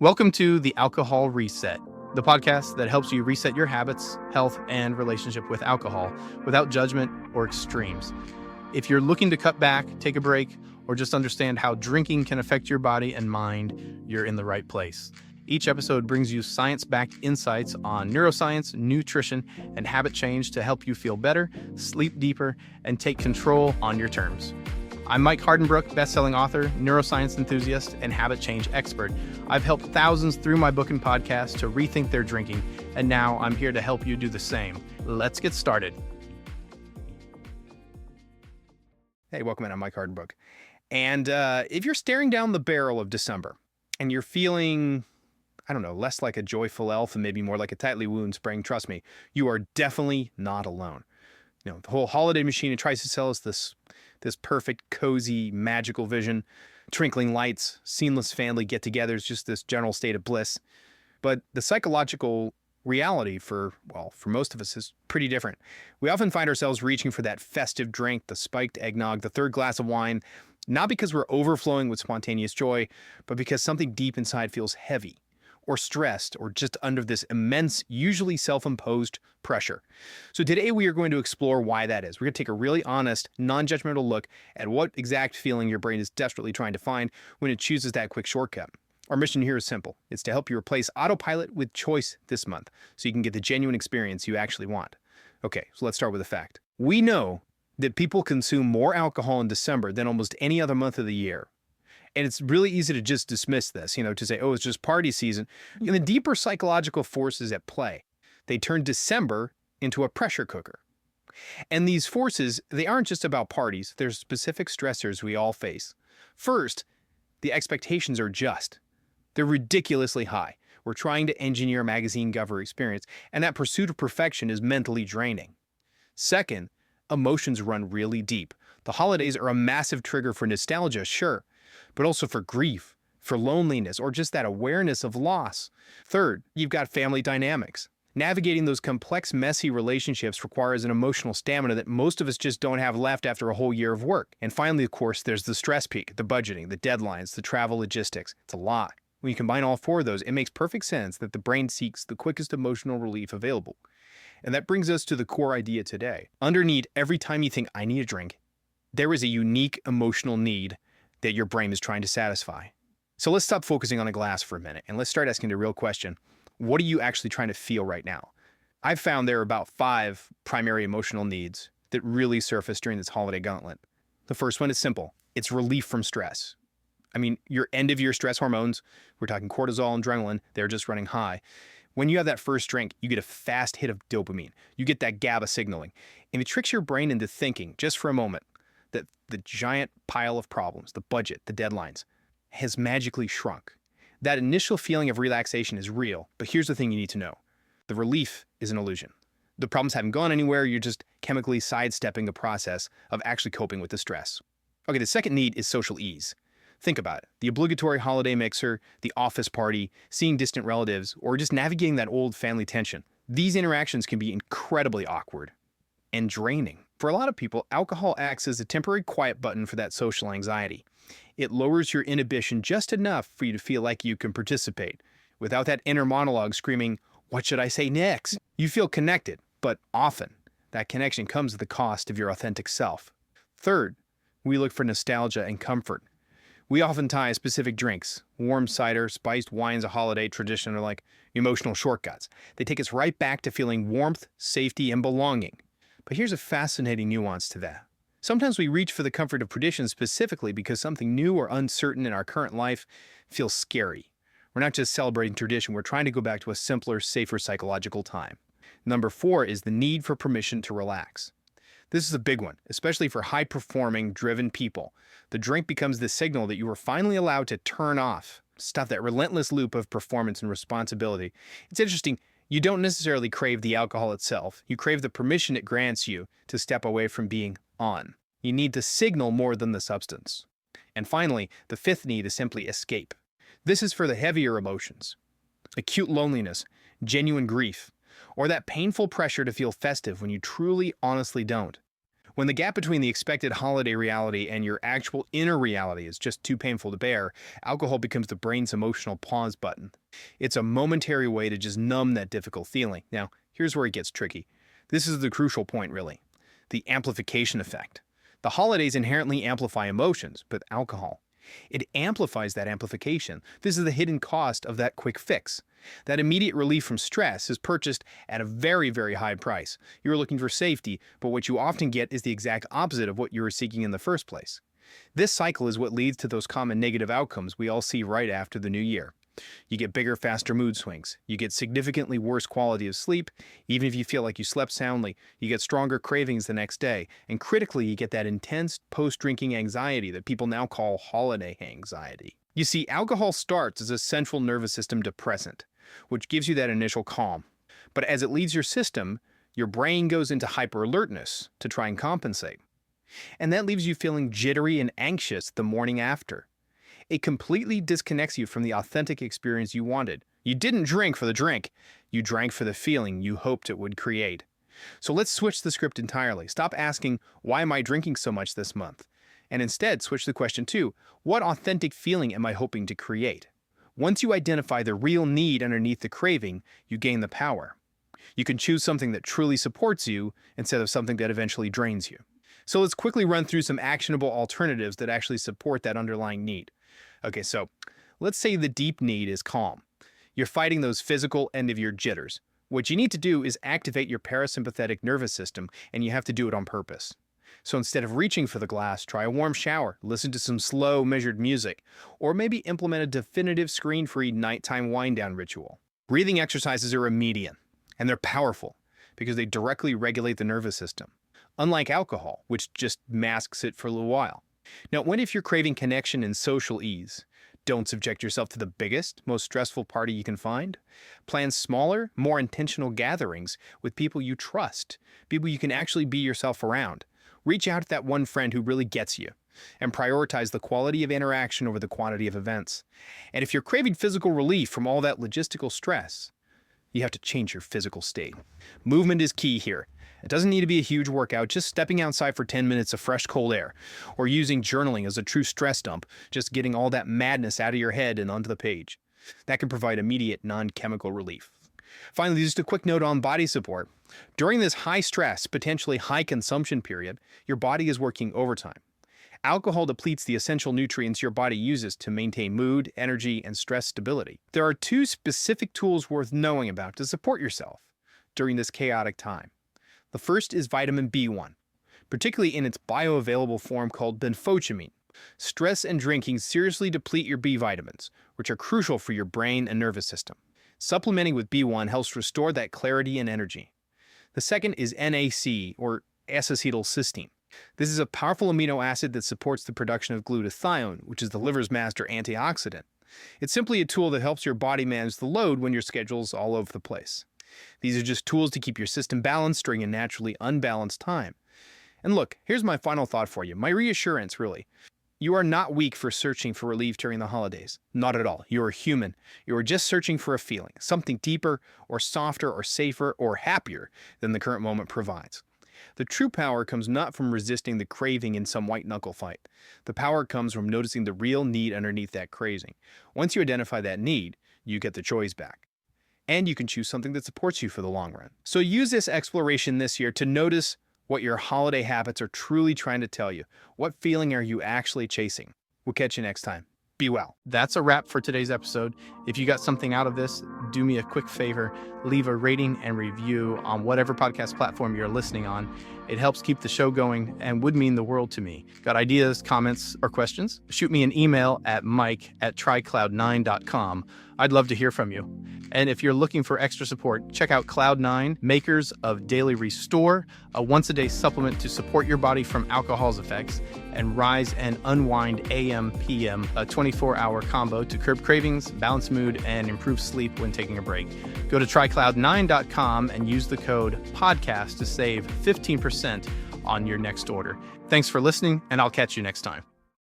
Welcome to the Alcohol Reset, the podcast that helps you reset your habits, health, and relationship with alcohol without judgment or extremes. If you're looking to cut back, take a break, or just understand how drinking can affect your body and mind, you're in the right place. Each episode brings you science-backed insights on neuroscience, nutrition, and habit change to help you feel better, sleep deeper, and take control on your terms. I'm Mike Hardenbrook, best-selling author, neuroscience enthusiast, and habit change expert. I've helped thousands through my book and podcast to rethink their drinking, and now I'm here to help you do the same. Let's get started. Hey, welcome in. I'm Mike Hardenbrook. And if you're staring down the barrel of December and you're feeling, less like a joyful elf and maybe more like a tightly wound spring, trust me, you are definitely not alone. The whole holiday machine, it tries to sell us this perfect, cozy, magical vision, twinkling lights, seamless family get-togethers, just this general state of bliss. But the psychological reality for most of us is pretty different. We often find ourselves reaching for that festive drink, the spiked eggnog, the third glass of wine, not because we're overflowing with spontaneous joy, but because something deep inside feels heavy, or stressed, or just under this immense, usually self-imposed pressure. So today we are going to explore why that is. We're going to take a really honest, non-judgmental look at what exact feeling your brain is desperately trying to find when it chooses that quick shortcut. Our mission here is simple. It's to help you replace autopilot with choice this month, so you can get the genuine experience you actually want. Okay, so let's start with a fact. We know that people consume more alcohol in December than almost any other month of the year. And it's really easy to just dismiss this, to say, oh, it's just party season. And the deeper psychological forces at play, they turn December into a pressure cooker. And these forces, they aren't just about parties. There's specific stressors we all face. First, the expectations are just. They're ridiculously high. We're trying to engineer a magazine cover experience, and that pursuit of perfection is mentally draining. Second, emotions run really deep. The holidays are a massive trigger for nostalgia, sure, but also for grief, for loneliness, or just that awareness of loss. Third, you've got family dynamics. Navigating those complex, messy relationships requires an emotional stamina that most of us just don't have left after a whole year of work. And finally, of course, there's the stress peak, the budgeting, the deadlines, the travel logistics. It's a lot. When you combine all four of those, it makes perfect sense that the brain seeks the quickest emotional relief available. And that brings us to the core idea today. Underneath every time you think, I need a drink, there is a unique emotional need that your brain is trying to satisfy. So let's stop focusing on the glass for a minute and let's start asking the real question. What are you actually trying to feel right now? I've found there are about 5 primary emotional needs that really surface during this holiday gauntlet. The first one is simple. It's relief from stress. Your end-of-year stress hormones, we're talking cortisol and adrenaline, they're just running high. When you have that first drink, you get a fast hit of dopamine. You get that GABA signaling. And it tricks your brain into thinking, just for a moment, that the giant pile of problems, the budget, the deadlines, has magically shrunk. That initial feeling of relaxation is real, but here's the thing you need to know. The relief is an illusion. The problems haven't gone anywhere, you're just chemically sidestepping the process of actually coping with the stress. Okay, the second need is social ease. Think about it. The obligatory holiday mixer, the office party, seeing distant relatives, or just navigating that old family tension. These interactions can be incredibly awkward and draining. For a lot of people, alcohol acts as a temporary quiet button for that social anxiety. It lowers your inhibition just enough for you to feel like you can participate, without that inner monologue screaming, what should I say next? You feel connected, but often that connection comes at the cost of your authentic self. Third, we look for nostalgia and comfort. We often tie specific drinks, warm cider, spiced wines, a holiday tradition, are like emotional shortcuts. They take us right back to feeling warmth, safety, and belonging. But here's a fascinating nuance to that. Sometimes we reach for the comfort of tradition specifically because something new or uncertain in our current life feels scary. We're not just celebrating tradition, we're trying to go back to a simpler, safer psychological time. Number 4 is the need for permission to relax. This is a big one, especially for high-performing, driven people. The drink becomes the signal that you are finally allowed to turn off, stop that relentless loop of performance and responsibility. It's interesting. You don't necessarily crave the alcohol itself. You crave the permission it grants you to step away from being on. You need the signal more than the substance. And finally, the 5th need is simply escape. This is for the heavier emotions. Acute loneliness, genuine grief, or that painful pressure to feel festive when you truly, honestly don't. When the gap between the expected holiday reality and your actual inner reality is just too painful to bear, alcohol becomes the brain's emotional pause button. It's a momentary way to just numb that difficult feeling. Now, here's where it gets tricky. This is the crucial point, really. The amplification effect. The holidays inherently amplify emotions, but alcohol, it amplifies that amplification. This is the hidden cost of that quick fix. That immediate relief from stress is purchased at a very, very high price. You're looking for safety, but what you often get is the exact opposite of what you were seeking in the first place. This cycle is what leads to those common negative outcomes we all see right after the new year. You get bigger, faster mood swings. You get significantly worse quality of sleep. Even if you feel like you slept soundly, you get stronger cravings the next day. And critically, you get that intense post-drinking anxiety that people now call holiday anxiety. You see, alcohol starts as a central nervous system depressant, which gives you that initial calm. But as it leaves your system, your brain goes into hyper-alertness to try and compensate. And that leaves you feeling jittery and anxious the morning after. It completely disconnects you from the authentic experience you wanted. You didn't drink for the drink. You drank for the feeling you hoped it would create. So let's switch the script entirely. Stop asking, why am I drinking so much this month? And instead switch the question to, what authentic feeling am I hoping to create? Once you identify the real need underneath the craving, you gain the power. You can choose something that truly supports you instead of something that eventually drains you. So let's quickly run through some actionable alternatives that actually support that underlying need. Okay, so let's say the deep need is calm. You're fighting those physical end-of-year jitters. What you need to do is activate your parasympathetic nervous system, and you have to do it on purpose. So instead of reaching for the glass, try a warm shower, listen to some slow, measured music, or maybe implement a definitive screen-free nighttime wind-down ritual. Breathing exercises are immediate, and they're powerful because they directly regulate the nervous system, unlike alcohol, which just masks it for a little while. Now, what if you're craving connection and social ease? Don't subject yourself to the biggest, most stressful party you can find. Plan smaller, more intentional gatherings with people you trust, people you can actually be yourself around. Reach out to that one friend who really gets you, and prioritize the quality of interaction over the quantity of events. And if you're craving physical relief from all that logistical stress, you have to change your physical state. Movement is key here. It doesn't need to be a huge workout, just stepping outside for 10 minutes of fresh, cold air, or using journaling as a true stress dump, just getting all that madness out of your head and onto the page. That can provide immediate non-chemical relief. Finally, just a quick note on body support. During this high stress, potentially high consumption period, your body is working overtime. Alcohol depletes the essential nutrients your body uses to maintain mood, energy, and stress stability. There are two specific tools worth knowing about to support yourself during this chaotic time. The first is vitamin B1, particularly in its bioavailable form called benfotiamine. Stress and drinking seriously deplete your B vitamins, which are crucial for your brain and nervous system. Supplementing with B1 helps restore that clarity and energy. The second is NAC, or N-acetylcysteine. This is a powerful amino acid that supports the production of glutathione, which is the liver's master antioxidant. It's simply a tool that helps your body manage the load when your schedule's all over the place. These are just tools to keep your system balanced during a naturally unbalanced time. And look, here's my final thought for you, my reassurance really. You are not weak for searching for relief during the holidays. Not at all. You are human. You are just searching for a feeling, something deeper or softer or safer or happier than the current moment provides. The true power comes not from resisting the craving in some white-knuckle fight. The power comes from noticing the real need underneath that craving. Once you identify that need, you get the choice back. And you can choose something that supports you for the long run. So use this exploration this year to notice what your holiday habits are truly trying to tell you. What feeling are you actually chasing? We'll catch you next time. Be well. That's a wrap for today's episode. If you got something out of this, do me a quick favor, leave a rating and review on whatever podcast platform you're listening on. It helps keep the show going and would mean the world to me. Got ideas, comments, or questions? Shoot me an email at mike@trycloud9.com. I'd love to hear from you. And if you're looking for extra support, check out Cloud9, makers of Daily Restore, a once-a-day supplement to support your body from alcohol's effects, and Rise and Unwind AM/PM, a 24-hour combo to curb cravings, balance mood, and improve sleep when taking a break. Go to trycloud9.com and use the code PODCAST to save 15% on your next order. Thanks for listening, and I'll catch you next time.